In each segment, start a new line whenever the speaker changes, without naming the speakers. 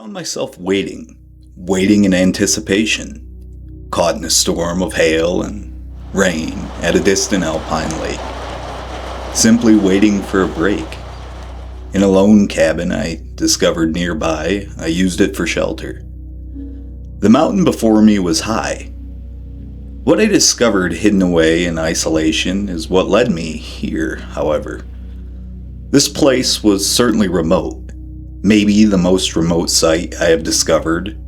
found myself waiting in anticipation, caught in a storm of hail and rain at a distant Alpine lake, simply waiting for a break. In a lone cabin I discovered nearby, I used it for shelter. The mountain before me was high. What I discovered hidden away in isolation is what led me here, however. This place was certainly remote, maybe the most remote site I have discovered,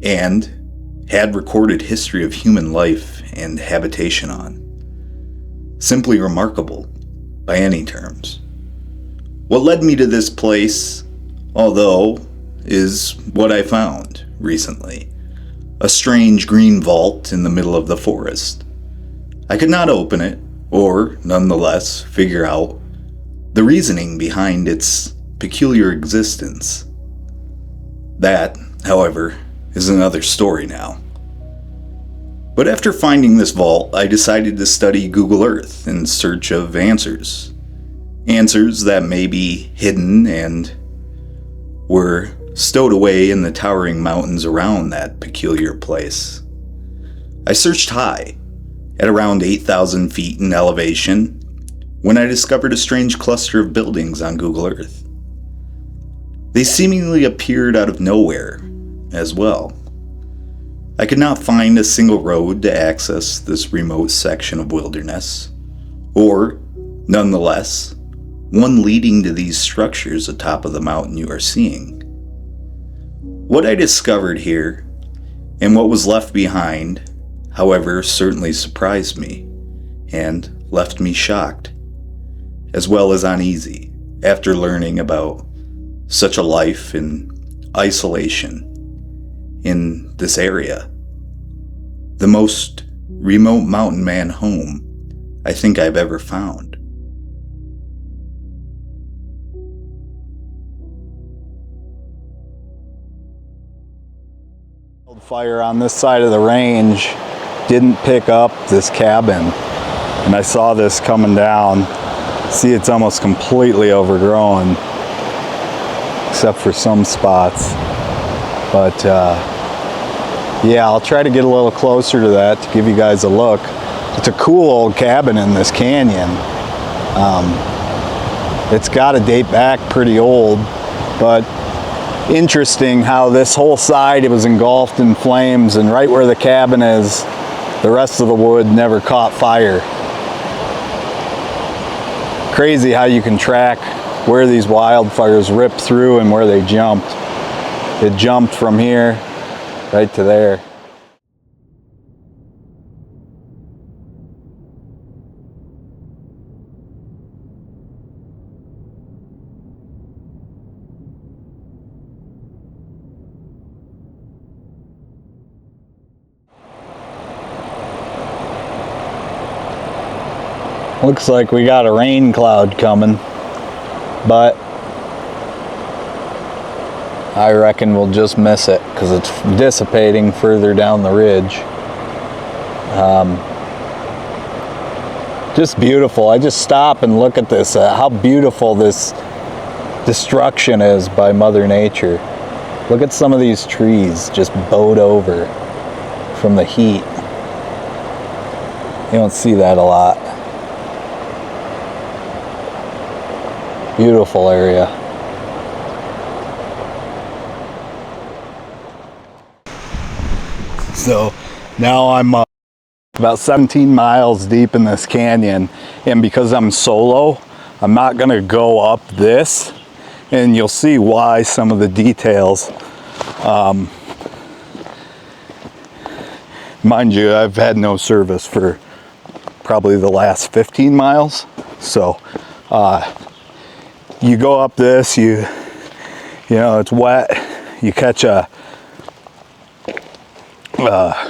and had recorded history of human life and habitation on. Simply remarkable, by any terms. What led me to this place, although, is what I found recently. A strange green vault in the middle of the forest. I could not open it, or, nonetheless, figure out the reasoning behind its peculiar existence. That, however, is another story now. But after finding this vault, I decided to study Google Earth in search of answers. Answers that may be hidden and were stowed away in the towering mountains around that peculiar place. I searched high, at around 8,000 feet in elevation, when I discovered a strange cluster of buildings on Google Earth. They seemingly appeared out of nowhere as well. I could not find a single road to access this remote section of wilderness, or, nonetheless, one leading to these structures atop of the mountain you are seeing. What I discovered here, and what was left behind, however, certainly surprised me, and left me shocked, as well as uneasy, after learning about such a life in isolation in this area. The most remote mountain man home I think I've ever found.
Fire on this side of the range didn't pick up this cabin, and I saw this coming down. See, it's almost completely overgrown except for some spots, but yeah, I'll try to get a little closer to that to give you guys a look. It's a cool old cabin in this canyon. It's got to date back pretty old, but interesting how this whole side, it was engulfed in flames, and right where the cabin is, the rest of the wood never caught fire. Crazy how you can track where these wildfires ripped through and where they jumped. It jumped from here right to there. Looks like we got a rain cloud coming, but I reckon we'll just miss it because it's dissipating further down the ridge. Just beautiful. I just stop and look at this, how beautiful this destruction is by Mother Nature. Look at some of these trees just bowed over from the heat. You don't see that a lot. Beautiful area. So now I'm about 17 miles deep in this canyon, and because I'm solo, I'm not gonna go up this, and you'll see why some of the details. Mind you, I've had no service for probably the last 15 miles, so you go up this, you know, it's wet, you catch your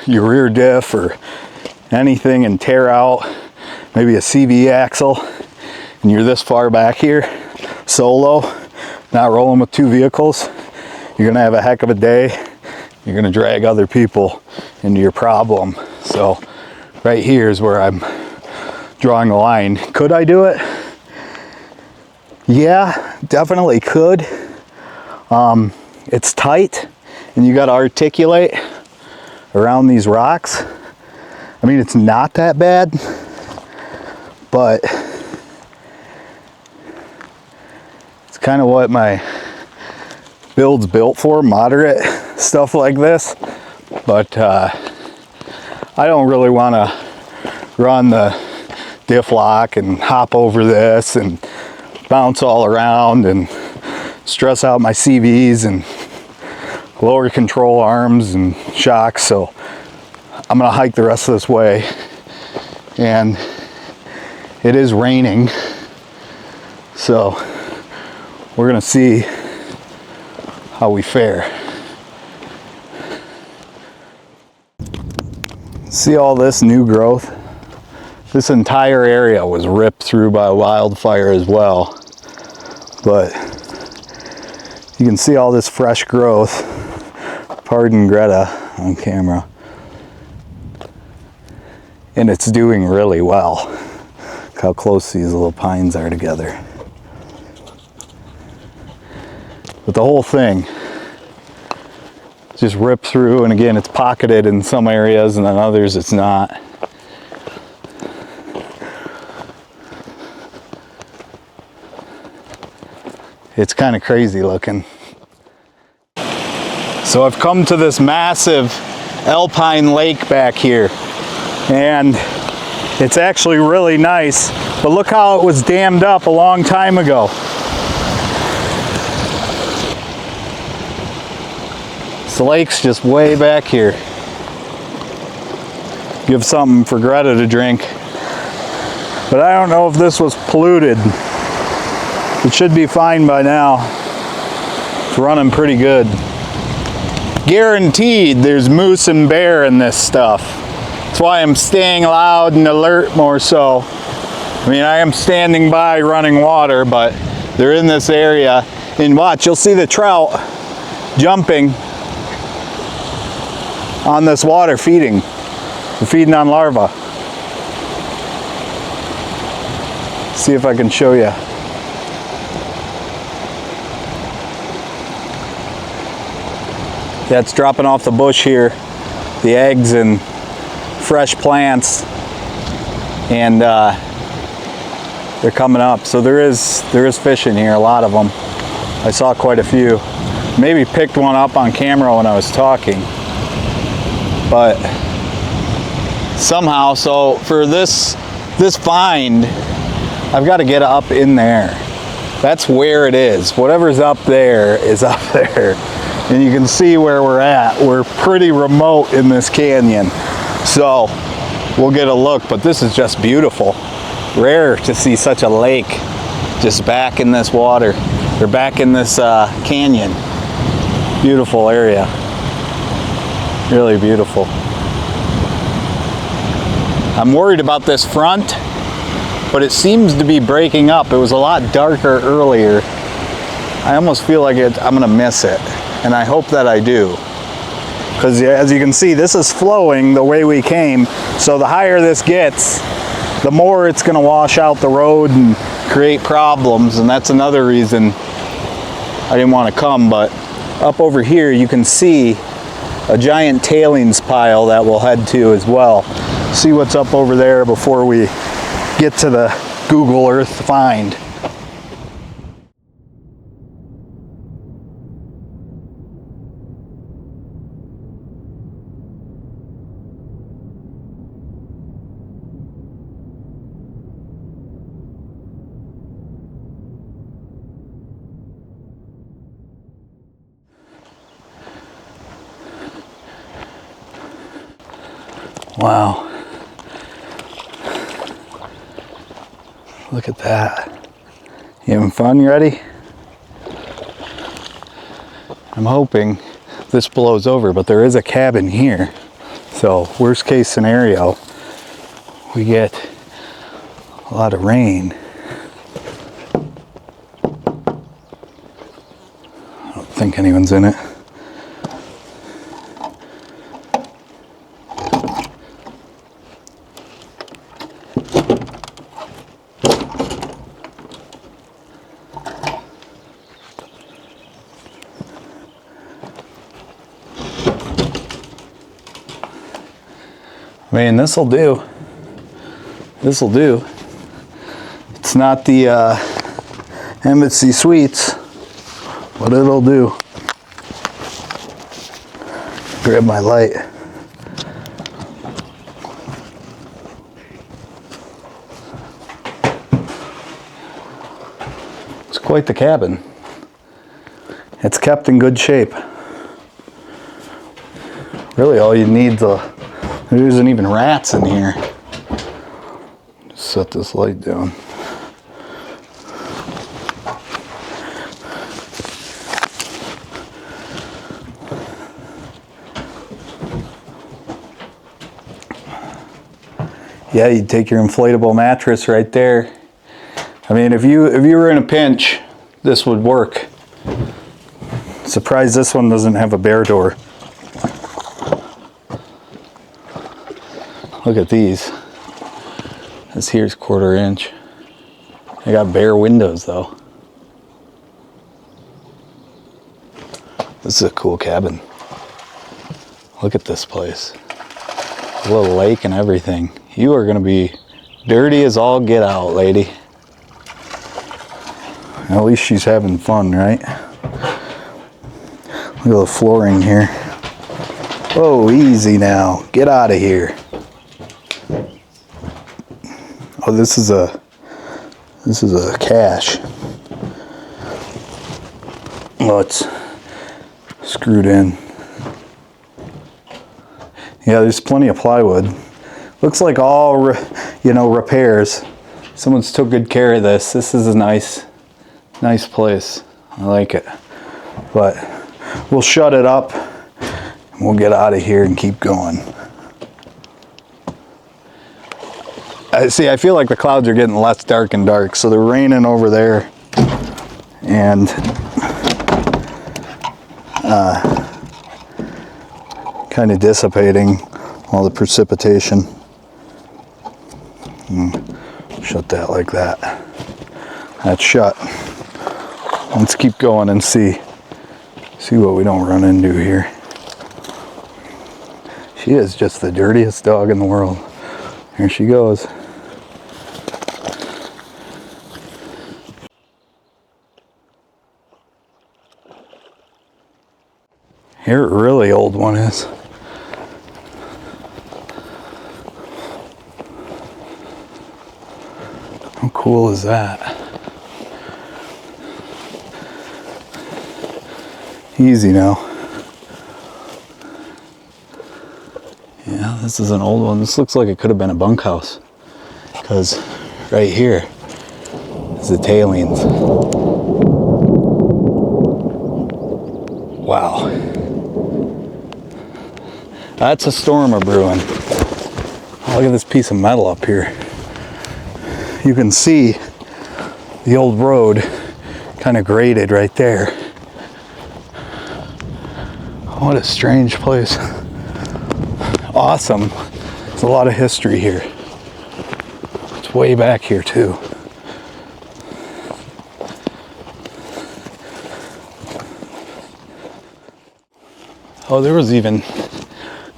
rear diff or anything and tear out maybe a CV axle, and you're this far back here, solo, not rolling with two vehicles, you're gonna have a heck of a day. You're gonna drag other people into your problem. So right here is where I'm drawing the line. Could I do it? Yeah, definitely could. It's tight and you got to articulate around these rocks. I mean, it's not that bad, but it's kind of what my build's built for, moderate stuff like this. But I don't really want to run the diff lock and hop over this and bounce all around and stress out my CVs and lower control arms and shocks. So I'm gonna hike the rest of this way, and it is raining, so we're gonna see how we fare. See all this new growth? This entire area was ripped through by wildfire as well, but you can see all this fresh growth. Pardon Greta on camera. And it's doing really well. Look how close these little pines are together. But the whole thing just ripped through, and again, it's pocketed in some areas and then others it's not. It's kind of crazy looking. So I've come to this massive Alpine lake back here, and it's actually really nice, but look how it was dammed up a long time ago. This lake's just way back here. Give something for Greta to drink. But I don't know if this was polluted. It should be fine by now. It's running pretty good. Guaranteed there's moose and bear in this stuff. That's why I'm staying loud and alert more so. I mean, I am standing by running water, but they're in this area. And watch, you'll see the trout jumping on this water feeding. They're feeding on larvae. See if I can show you. Yeah, it's dropping off the bush here. The eggs and fresh plants, and they're coming up. So there is fish in here, a lot of them. I saw quite a few. Maybe picked one up on camera when I was talking. But somehow, so for this find, I've got to get up in there. That's where it is. Whatever's up there is up there. And you can see where we're at. We're pretty remote in this canyon. So we'll get a look, but this is just beautiful. Rare to see such a lake just back in this water, or back in this canyon. Beautiful area. Really beautiful. I'm worried about this front, but it seems to be breaking up. It was a lot darker earlier. I almost feel like I'm gonna miss it, and I hope that I do. Because as you can see, this is flowing the way we came, so the higher this gets, the more it's gonna wash out the road and create problems, and that's another reason I didn't want to come. But up over here you can see a giant tailings pile that we'll head to as well. See what's up over there before we get to the Google Earth find. Wow. Look at that. You having fun? You ready? I'm hoping this blows over, but there is a cabin here. So worst case scenario, we get a lot of rain. I don't think anyone's in it. I mean, this'll do. This'll do. It's not the Embassy Suites, but it'll do. Grab my light. It's quite the cabin. It's kept in good shape. Really, all you need there isn't even rats in here. Just set this light down. Yeah, you'd take your inflatable mattress right there. I mean, if you were in a pinch, this would work. Surprised this one doesn't have a bare door. Look at these. This here's 1/4 inch. They got bare windows though. This is a cool cabin. Look at this place. A little lake and everything. You are gonna be dirty as all get out, lady. At least she's having fun, right? Look at the flooring here. Whoa, easy now. Get out of here. Oh, this is a cache. Oh, it's screwed in. Yeah, there's plenty of plywood. Looks like all, repairs. Someone's took good care of this. This is a nice place. I like it. But we'll shut it up and we'll get out of here and keep going. See, I feel like the clouds are getting less dark and dark, so they're raining over there and kind of dissipating all the precipitation. Shut that like that. That's shut. Let's keep going and see what we don't run into here. She is just the dirtiest dog in the world. Here she goes. Here a really old one is. How cool is that? Easy now. Yeah, this is an old one. This looks like it could have been a bunkhouse, because right here is the tailings. Wow. That's a storm brewing. Oh, look at this piece of metal up here. You can see the old road kind of graded right there. What a strange place. Awesome. There's a lot of history here. It's way back here too. Oh, there was even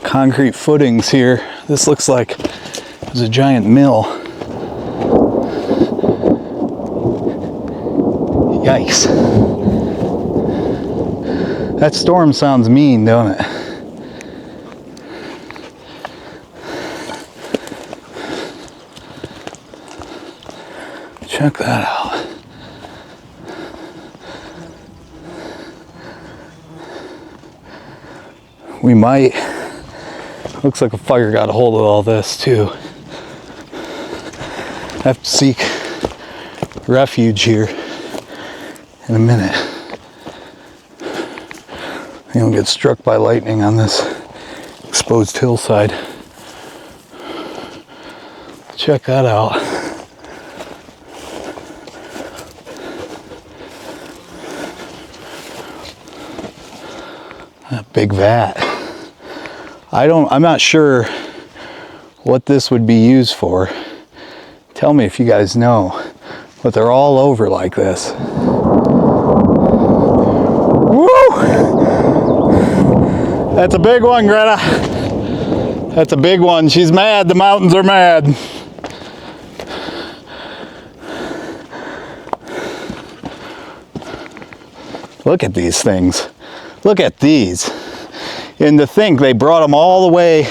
concrete footings here. This looks like it was a giant mill. Yikes. That storm sounds mean, don't it? Check that out. We might, looks like a fire got a hold of all this too. I have to seek refuge here in a minute. You don't get struck by lightning on this exposed hillside. Check that out. That big vat. I'm not sure what this would be used for. Tell me if you guys know, but they're all over like this. Woo! That's a big one, Greta. That's a big one. She's mad. The mountains are mad. Look at these things. Look at these. And to think they brought them all the way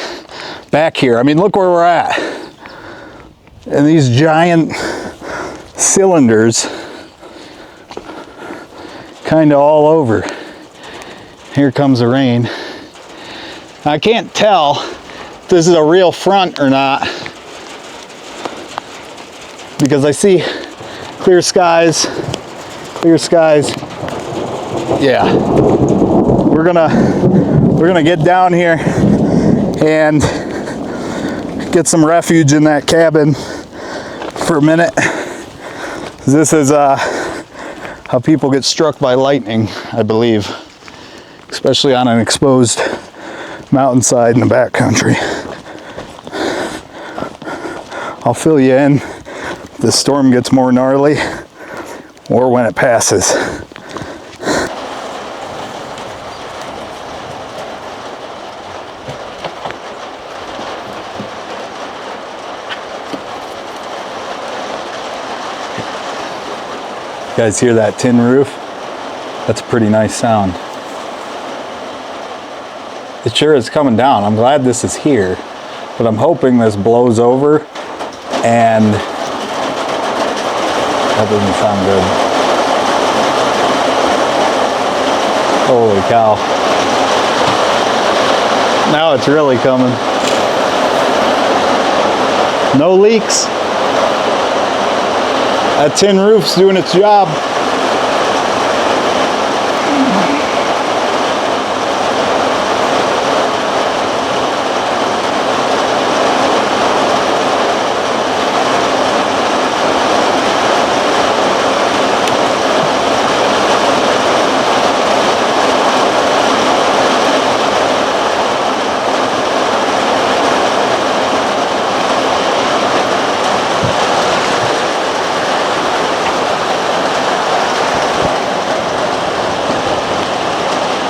back here. I mean, look where we're at. And these giant cylinders kind of all over. Here comes the rain. I can't tell if this is a real front or not because I see clear skies, clear skies. Yeah, we're gonna get down here and get some refuge in that cabin for a minute. This is how people get struck by lightning, I believe, especially on an exposed mountainside in the backcountry. I'll fill you in if the storm gets more gnarly or when it passes. You guys hear that tin roof? That's a pretty nice sound. It sure is coming down. I'm glad this is here, but I'm hoping this blows over and that doesn't sound good. Holy cow. Now it's really coming. No leaks. That tin roof's doing its job.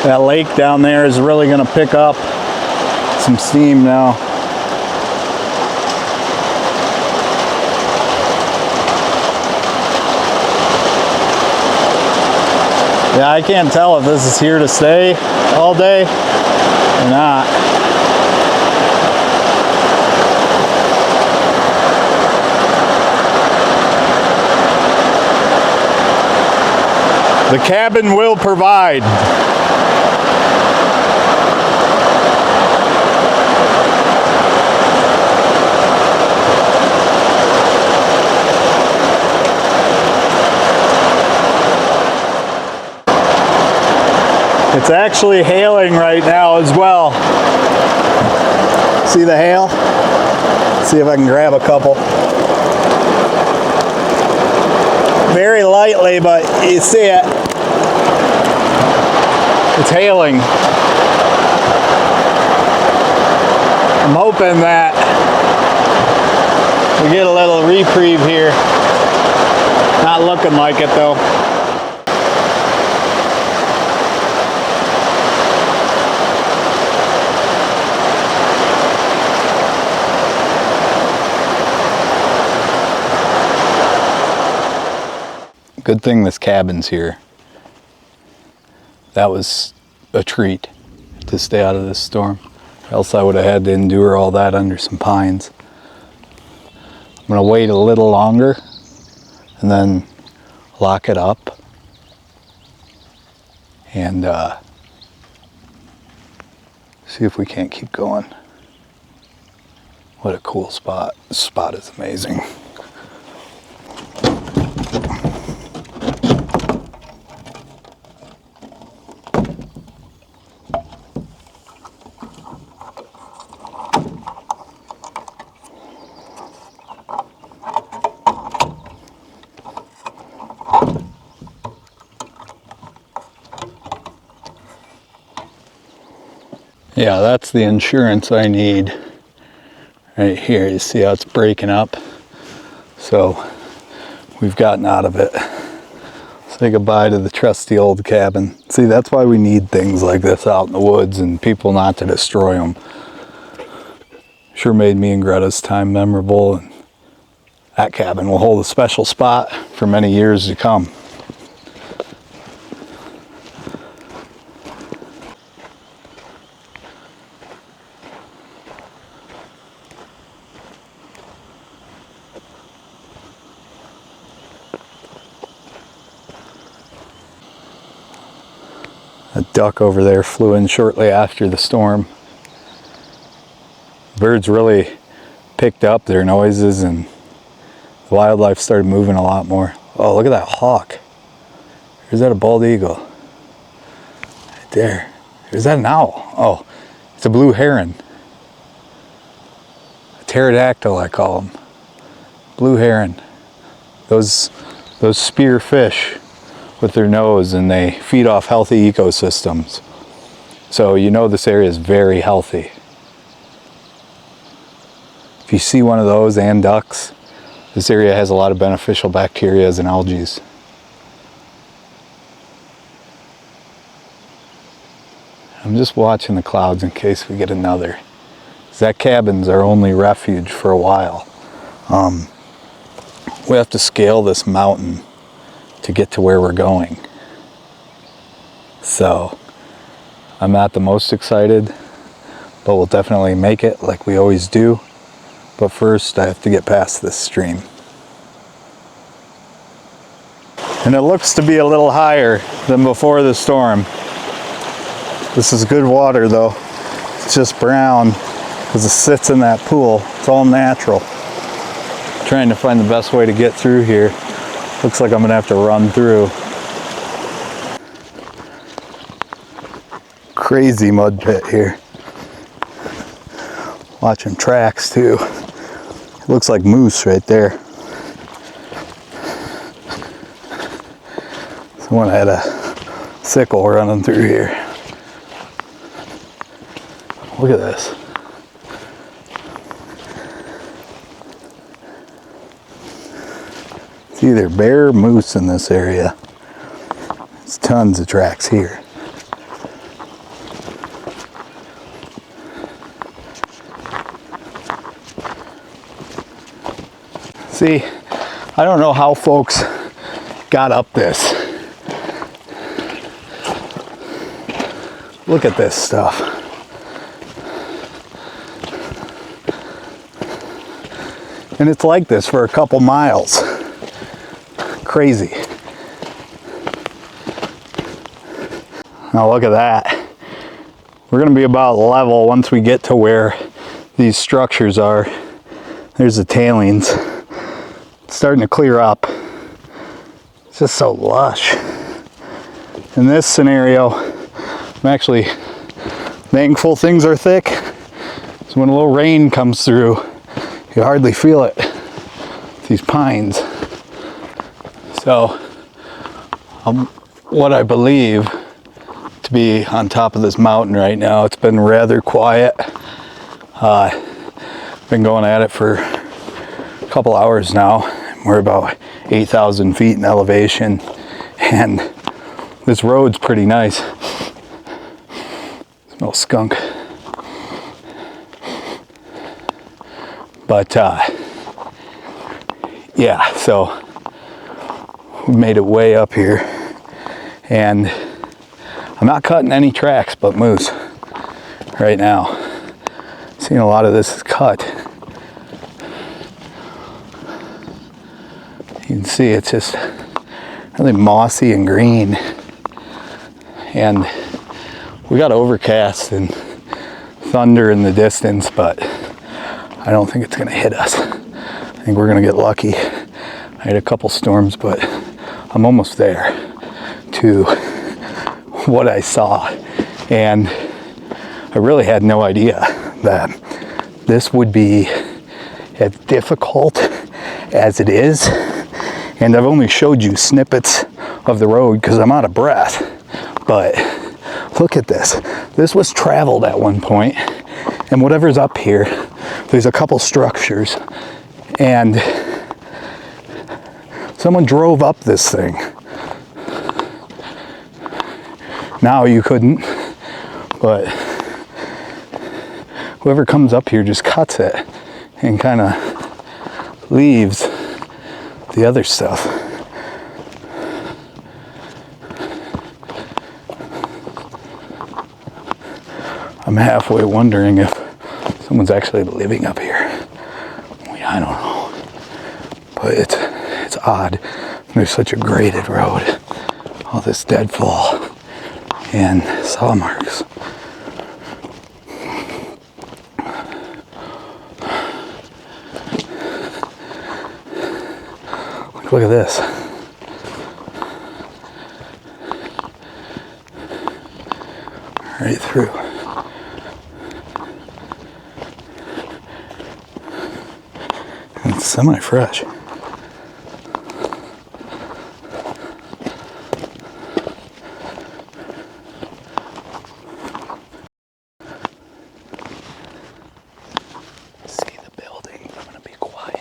That lake down there is really going to pick up some steam now. Yeah, I can't tell if this is here to stay all day or not. The cabin will provide. It's actually hailing right now as well. See the hail? See if I can grab a couple. Very lightly, but you see it. It's hailing. I'm hoping that we get a little reprieve here. Not looking like it though. Good thing this cabin's here. That was a treat to stay out of this storm. Else I would have had to endure all that under some pines. I'm gonna wait a little longer and then lock it up and see if we can't keep going. What a cool spot. This spot is amazing. Yeah, that's the insurance I need right here. You see how it's breaking up? So we've gotten out of it. Say goodbye to the trusty old cabin. See, that's why we need things like this out in the woods and people not to destroy them. Sure made me and Greta's time memorable, and that cabin will hold a special spot for many years to come. A duck over there flew in shortly after the storm. Birds really picked up their noises and the wildlife started moving a lot more. Oh, look at that hawk. Or is that a bald eagle? Right there. Is that an owl? Oh, it's a blue heron. A pterodactyl, I call them. Blue heron. Those spear fish with their nose, and they feed off healthy ecosystems. So you know this area is very healthy. If you see one of those and ducks, this area has a lot of beneficial bacteria and algae. I'm just watching the clouds in case we get another. That cabin's our only refuge for a while. We have to scale this mountain to get to where we're going. So I'm not the most excited, but we'll definitely make it like we always do. But first I have to get past this stream. And it looks to be a little higher than before the storm. This is good water though. It's just brown because it sits in that pool. It's all natural. Trying to find the best way to get through here. Looks like I'm gonna have to run through. Crazy mud pit here. Watching tracks too. It looks like moose right there. Someone had a sickle running through here. Look at this. It's either bear or moose in this area. There's tons of tracks here. See, I don't know how folks got up this. Look at this stuff. And it's like this for a couple miles. Crazy. Now look at that. We're going to be about level once we get to where these structures are. There's the tailings. It's starting to clear up. It's just so lush. In this scenario, I'm actually thankful things are thick. So when a little rain comes through, you hardly feel it. These pines. So, what I believe to be on top of this mountain right now, it's been rather quiet. Been going at it for a couple hours now. We're about 8,000 feet in elevation, and this road's pretty nice. Smells skunk. But yeah, so we made it way up here, and I'm not cutting any tracks but moose right now. Seeing a lot of this is cut. You can see it's just really mossy and green, and we got overcast and thunder in the distance, but I don't think it's gonna hit us. I think we're gonna get lucky. I had a couple storms, but I'm almost there to what I saw. And I really had no idea that this would be as difficult as it is. And I've only showed you snippets of the road because I'm out of breath. But look at this. This was traveled at one point, and whatever's up here, there's a couple structures, and someone drove up this thing. Now you couldn't, but whoever comes up here just cuts it and kind of leaves the other stuff. I'm halfway wondering if someone's actually living up here. I don't know, but it's odd. There's such a graded road, all this deadfall and saw marks. Look at this. Right through. And it's semi-fresh. See the building. I'm gonna be quiet.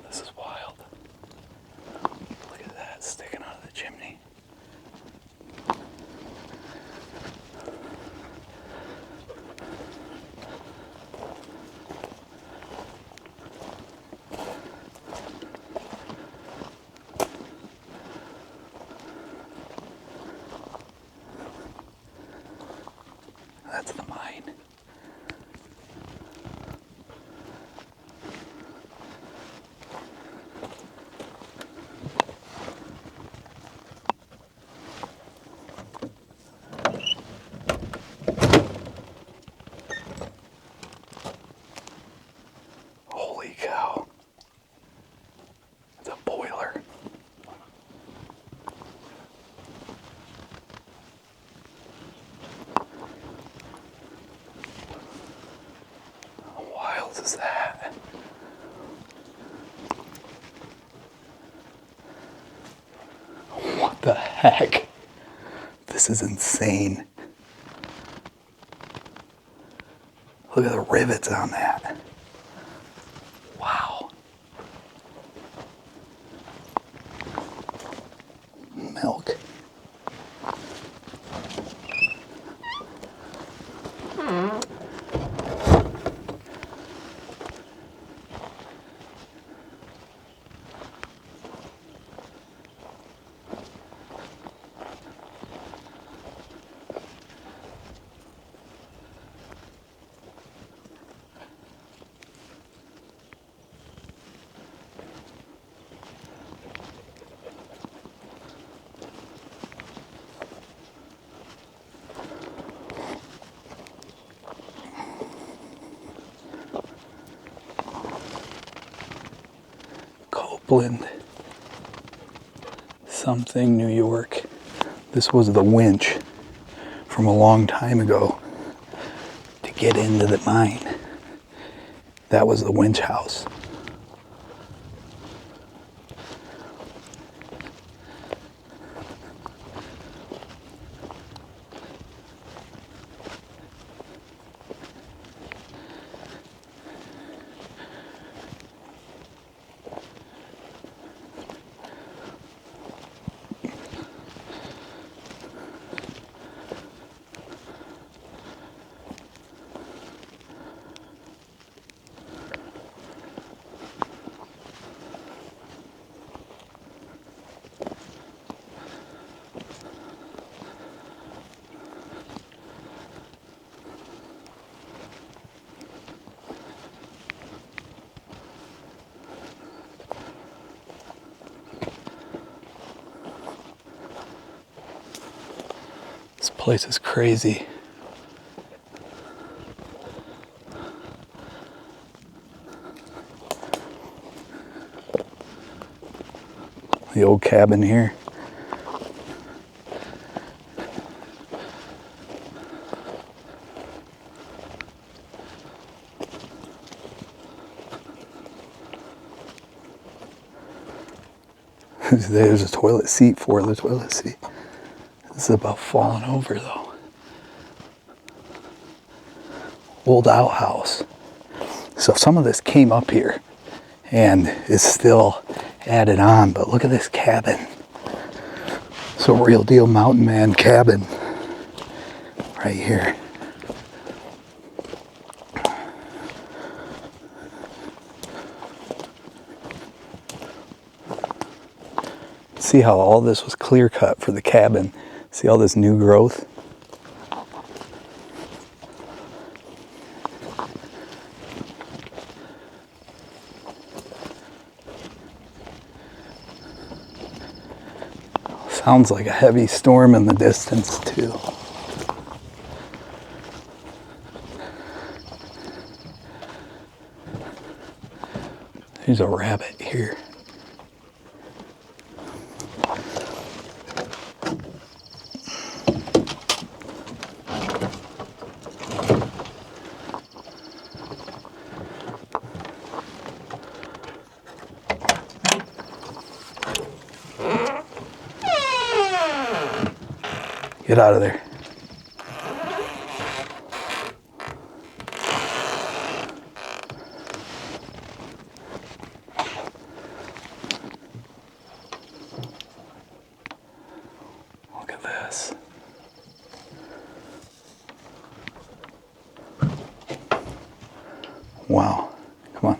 This is wild. Look at that sticking out of the chimney. That's the mine. Holy cow. It's a boiler. How wild is that? What the heck? This is insane. Look at the rivets on that. Wow. Milk. Copeland, something, New York. This was the winch from a long time ago to get into the mine. That was the winch house. place is crazy. The old cabin here. There's a toilet seat for the toilet seat. This is about falling over though. Old outhouse. So some of this came up here and is still added on, but look at this cabin. It's a real deal mountain man cabin right here. See how all this was clear cut for the cabin. See all this new growth? Sounds like a heavy storm in the distance too. There's a rabbit here. Get out of there. Look at this. Wow. Come on.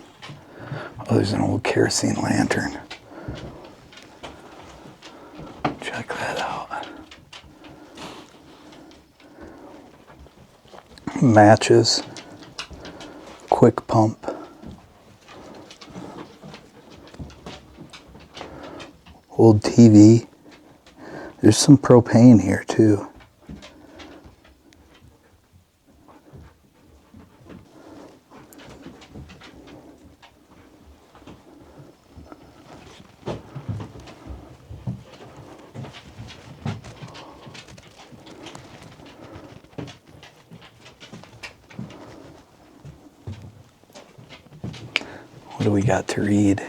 Oh, there's an old kerosene lantern. Check that out. Matches, quick pump, old TV. There's some propane here too. What do we got to read?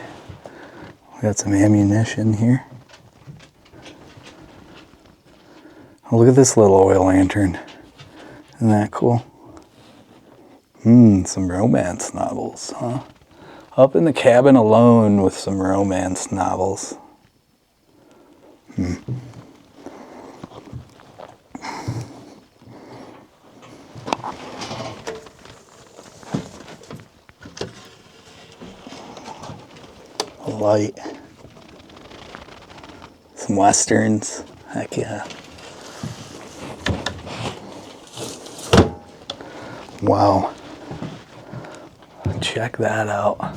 We got some ammunition here. Oh, look at this little oil lantern. Isn't that cool? Some romance novels, huh? Up in the cabin alone with some romance novels. A light. Some westerns. Heck yeah. Wow. Check that out.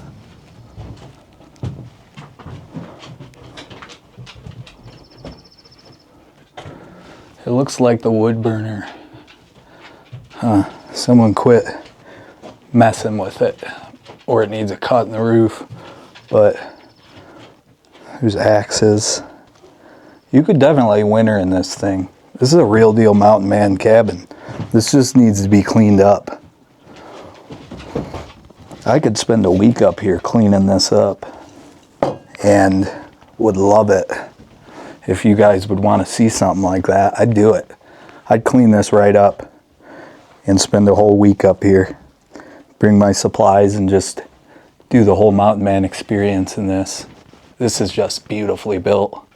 It looks like the wood burner. Someone quit messing with it, or it needs a cut in the roof. But there's axes. You could definitely winter in this thing. This is a real deal mountain man cabin. This just needs to be cleaned up. I could spend a week up here cleaning this up and would love it. If you guys would want to see something like that, I'd do it. I'd clean this right up and spend a whole week up here. Bring my supplies and just do the whole mountain man experience in this. This is just beautifully built.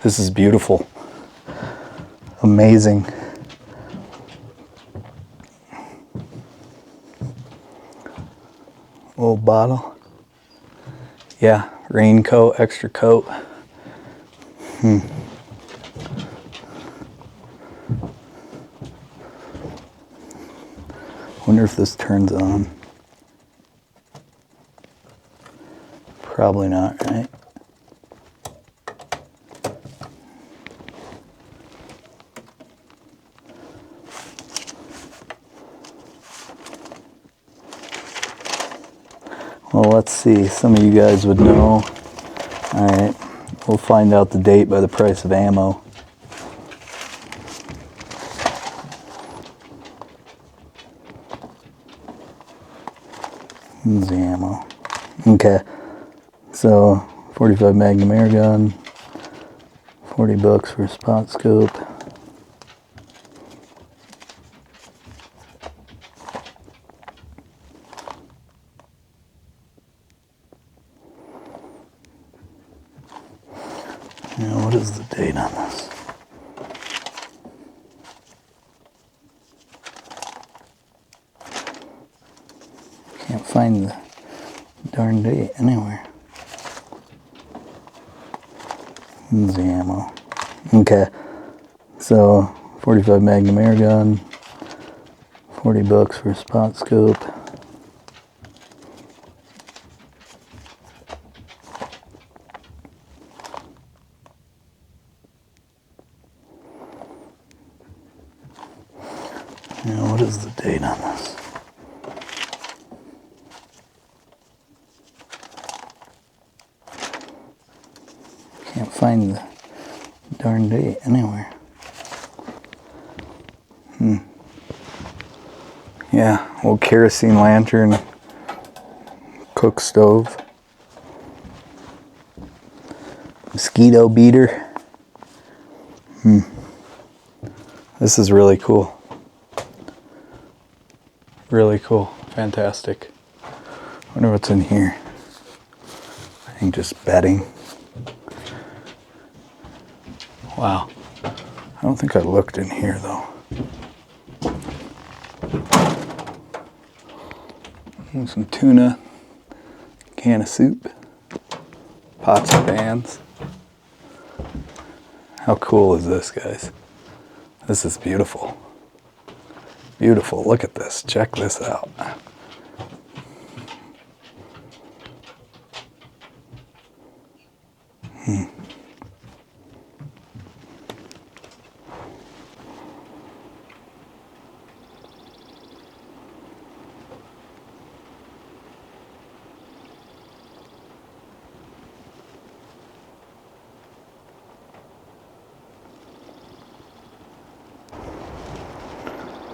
This is beautiful. Amazing. Little bottle. Yeah, raincoat, extra coat. Wonder if this turns on. Probably not, right? Well, let's see. Some of you guys would know. All right. We'll find out the date by the price of ammo. Here's the ammo. Okay. So, 45 Magnum air gun. $40 for a spot scope. Now, what is the date on this? Can't find the darn date anywhere. Here's the ammo. Okay, so 45 Magnum air gun, $40 for a spot scope. Now, what is the date on this? Can't find the darn date anywhere. Yeah, old kerosene lantern, cook stove, mosquito beater. This is really cool. Really cool. Fantastic. I wonder what's in here. I think just bedding. Wow. I don't think I looked in here though. And some tuna, can of soup, pots and pans. How cool is this, guys? This is beautiful. Beautiful. Look at this. Check this out.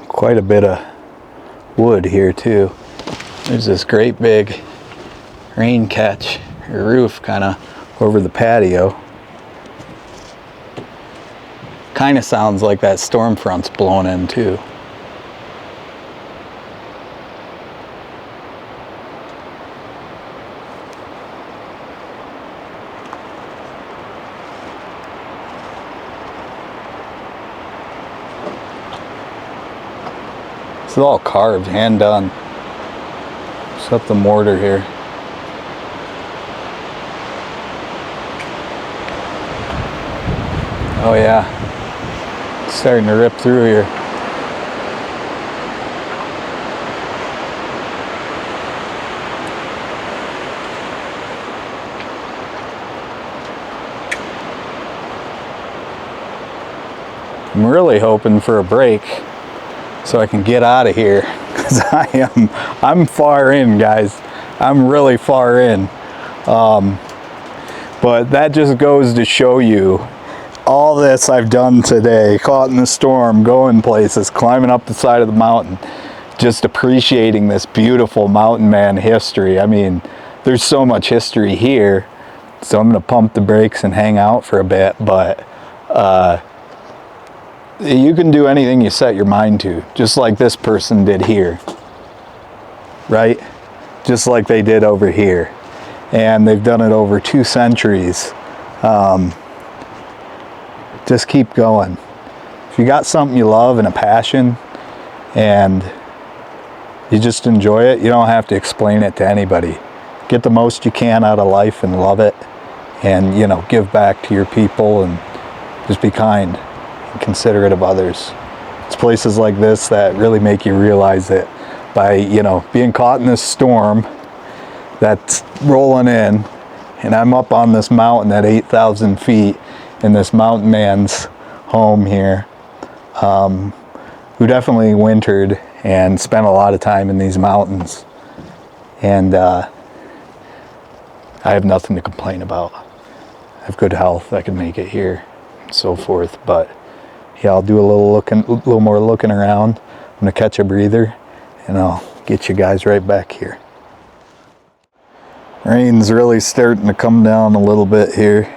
Quite a bit of wood here too. There's this great big rain catch or roof kind of over the patio. Kind of sounds like that storm front's blown in too. This is all carved, hand done. Except the mortar here. Oh yeah, it's starting to rip through here. I'm really hoping for a break so I can get out of here, because I'm far in, guys. I'm really far in. But that just goes to show you all this I've done today, caught in the storm, going places, climbing up the side of the mountain, just appreciating this beautiful mountain man history. I mean, there's so much history here, so I'm gonna pump the brakes and hang out for a bit, but you can do anything you set your mind to, just like this person did here, right? Just like they did over here. And they've done it over 2 centuries. Just keep going. If you got something you love and a passion and you just enjoy it, you don't have to explain it to anybody. Get the most you can out of life and love it, and, you know, give back to your people and just be kind and considerate of others. It's places like this that really make you realize it by, you know, being caught in this storm that's rolling in, and I'm up on this mountain at 8,000 feet in this mountain man's home here, who definitely wintered and spent a lot of time in these mountains. And I have nothing to complain about. I have good health. I can make it here, and so forth. But yeah, I'll do a little more looking around. I'm gonna catch a breather, and I'll get you guys right back here. Rain's really starting to come down a little bit here.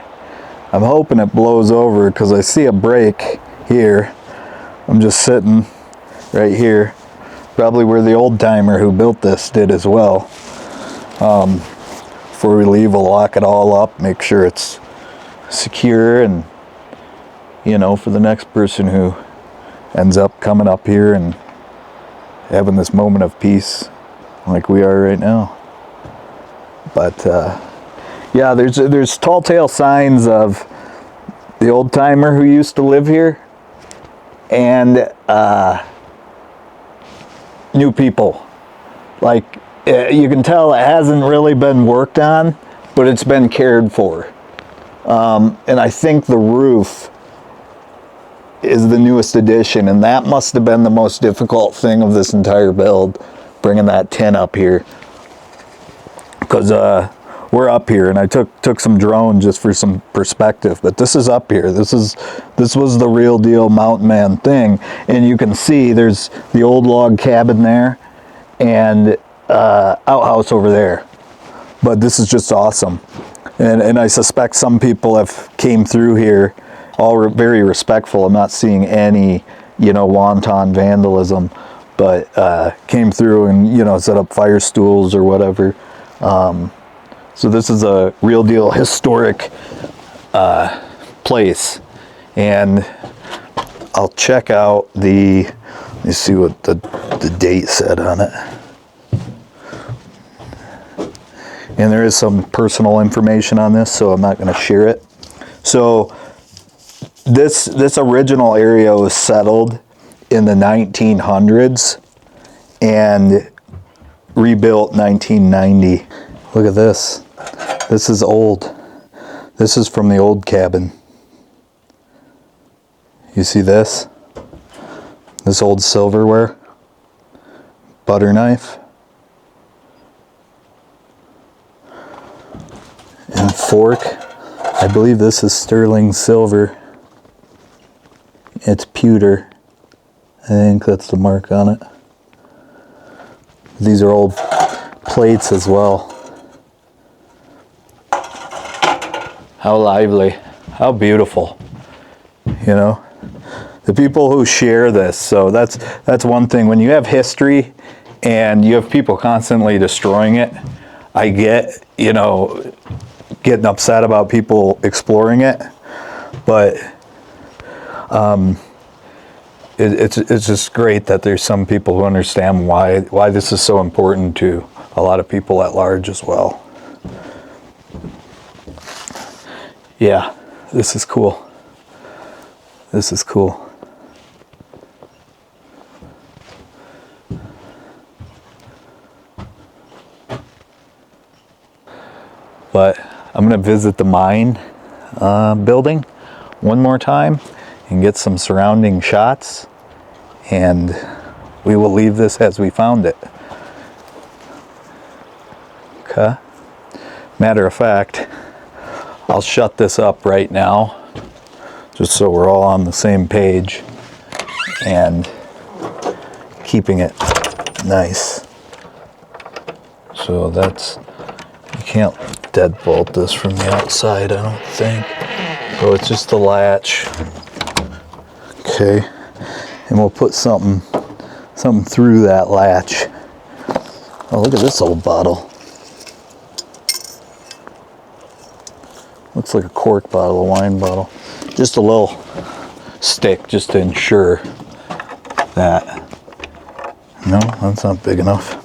I'm hoping it blows over because I see a break here. I'm just sitting right here, probably where the old timer who built this did as well. Before we leave, we'll lock it all up, make sure it's secure, and you know, for the next person who ends up coming up here and having this moment of peace like we are right now. But yeah, there's tall tale signs of the old timer who used to live here and new people. Like, you can tell it hasn't really been worked on, but it's been cared for. And I think the roof is the newest addition, and that must have been the most difficult thing of this entire build, bringing that tin up here. Because we're up here, and I took some drone just for some perspective, but this is up here. This was the real deal mountain man thing, and you can see there's the old log cabin there and outhouse over there. But this is just awesome, and I suspect some people have came through here, all very respectful. I'm not seeing any, you know, wanton vandalism, but came through and, you know, set up fire stools or whatever. So this is a real deal historic place, and I'll check out the, let me see what the date said on it. And there is some personal information on this, so I'm not going to share it. So this original area was settled in the 1900s and rebuilt 1990. Look at this. This is old. This is from the old cabin. You see this? This old silverware. Butter knife. And fork. I believe this is sterling silver. It's pewter. I think that's the mark on it. These are old plates as well. How lively, how beautiful, you know, the people who share this. So that's one thing. When you have history and you have people constantly destroying it, I get, you know, getting upset about people exploring it, but it's just great that there's some people who understand why this is so important to a lot of people at large as well. Yeah, this is cool. This is cool. But I'm gonna visit the mine building one more time and get some surrounding shots, and we will leave this as we found it. Okay. Matter of fact, I'll shut this up right now, just so we're all on the same page and keeping it nice. So that's, you can't deadbolt this from the outside, I don't think. So it's just the latch. Okay, and we'll put something through that latch. Oh, look at this old bottle. Looks like a cork bottle, a wine bottle. Just a little stick just to ensure that. No, that's not big enough.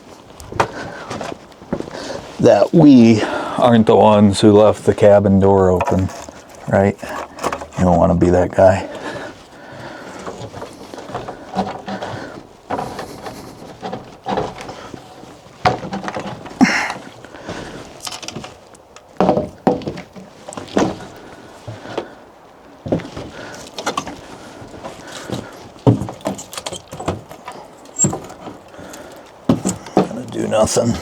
That we aren't the ones who left the cabin door open, right? You don't want to be that guy. Nothing.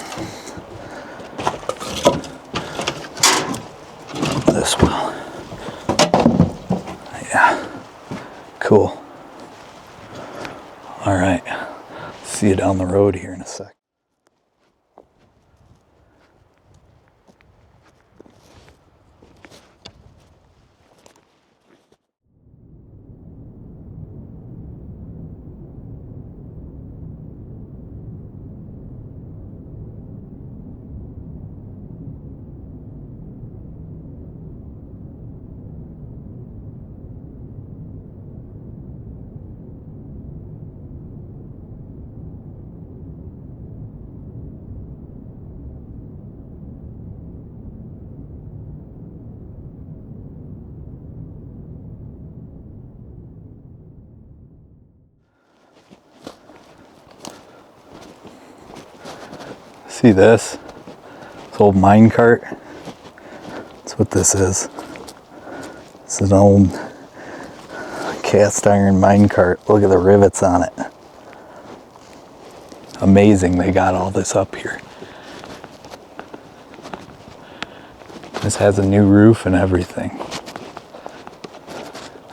Yeah, cool. All right, see you down the road here in a sec. See this? This old mine cart? That's what this is. This is an old cast iron mine cart. Look at the rivets on it. Amazing they got all this up here. This has a new roof and everything.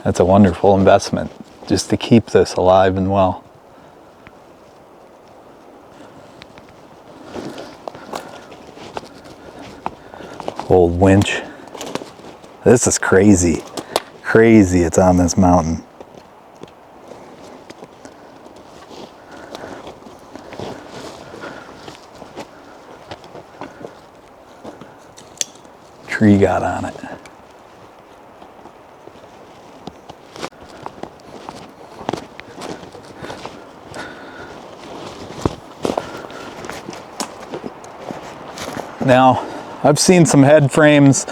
That's a wonderful investment just to keep this alive and well. Old winch. This is crazy. Crazy it's on this mountain. Tree got on it. Now, I've seen some head frames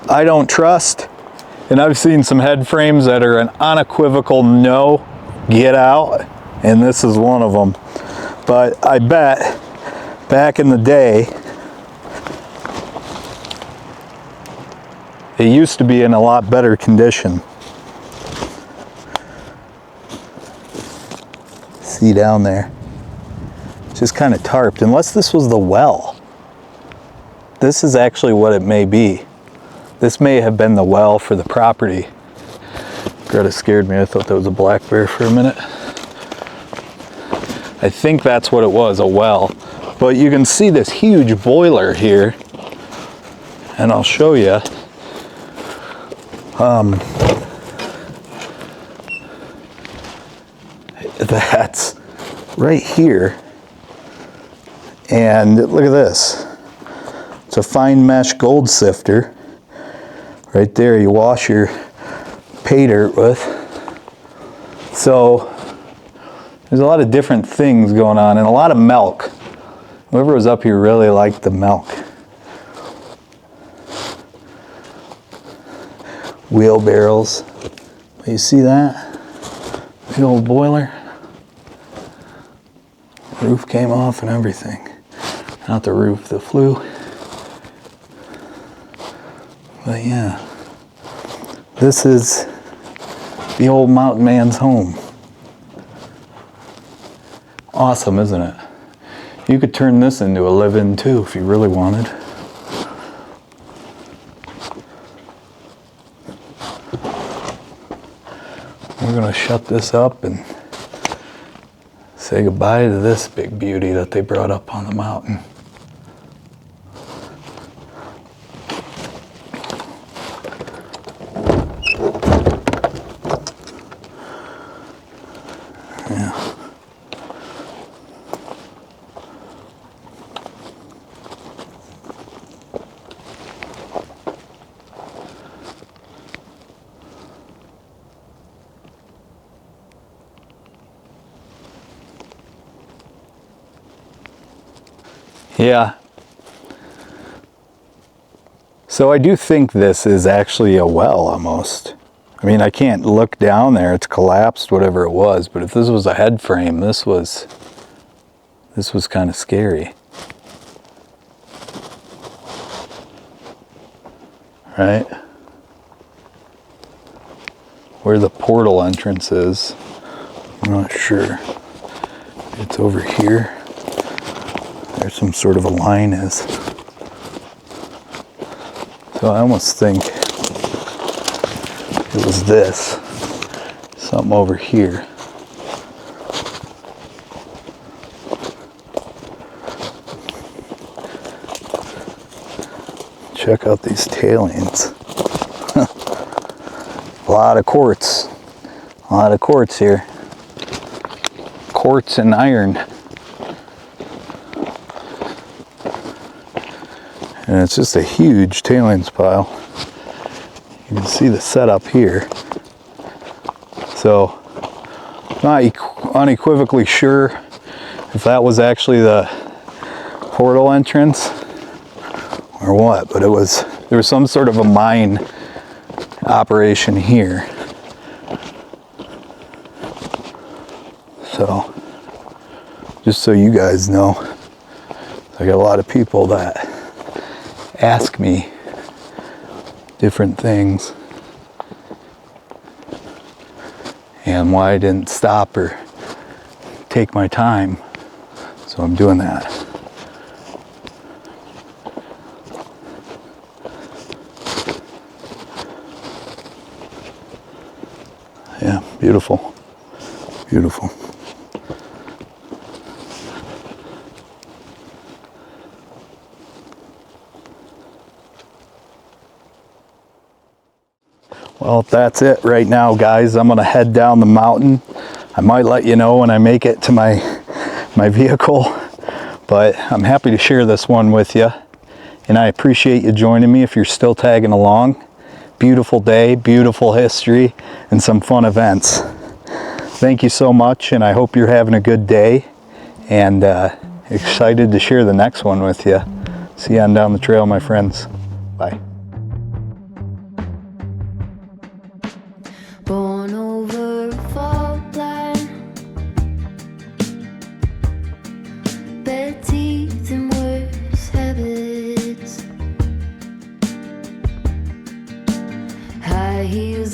I don't trust, and I've seen some head frames that are an unequivocal no, get out, and this is one of them. But I bet back in the day, it used to be in a lot better condition. See down there? Just kind of tarped, unless this was the well. This is actually what it may be. This may have been the well for the property. Greta scared me. I thought that was a black bear for a minute. I think that's what it was, a well. But you can see this huge boiler here. And I'll show you. That's right here. And look at this. It's a fine mesh gold sifter. Right there you wash your pay dirt with. So there's a lot of different things going on and a lot of milk. Whoever was up here really liked the milk. Wheelbarrows. You see that? The old boiler. Roof came off and everything. Not the roof, the flue. But yeah, this is the old mountain man's home. Awesome, isn't it? You could turn this into a live-in too if you really wanted. We're gonna shut this up and say goodbye to this big beauty that they brought up on the mountain. Yeah. So I do think this is actually a well almost. I mean, I can't look down there. It's collapsed, whatever it was. But if this was a head frame, this was kind of scary. Right? Where the portal entrance is, I'm not sure. It's over here. There's some sort of a line is. So I almost think it was this. Something over here. Check out these tailings. A lot of quartz. A lot of quartz here. Quartz and iron. And it's just a huge tailings pile. You can see the setup here. So, not unequivocally sure if that was actually the portal entrance or what, but there was some sort of a mine operation here. So, just so you guys know, I got a lot of people that ask me different things and why I didn't stop or take my time, so I'm doing that. Yeah, beautiful, beautiful. Well, that's it right now, guys. I'm gonna head down the mountain. I might let you know when I make it to my vehicle, but I'm happy to share this one with you. And I appreciate you joining me if you're still tagging along. Beautiful day, beautiful history, and some fun events. Thank you so much, and I hope you're having a good day, and excited to share the next one with you. See you on down the trail, my friends. Bye.
Born over a fault line, bad teeth and worse habits, high heels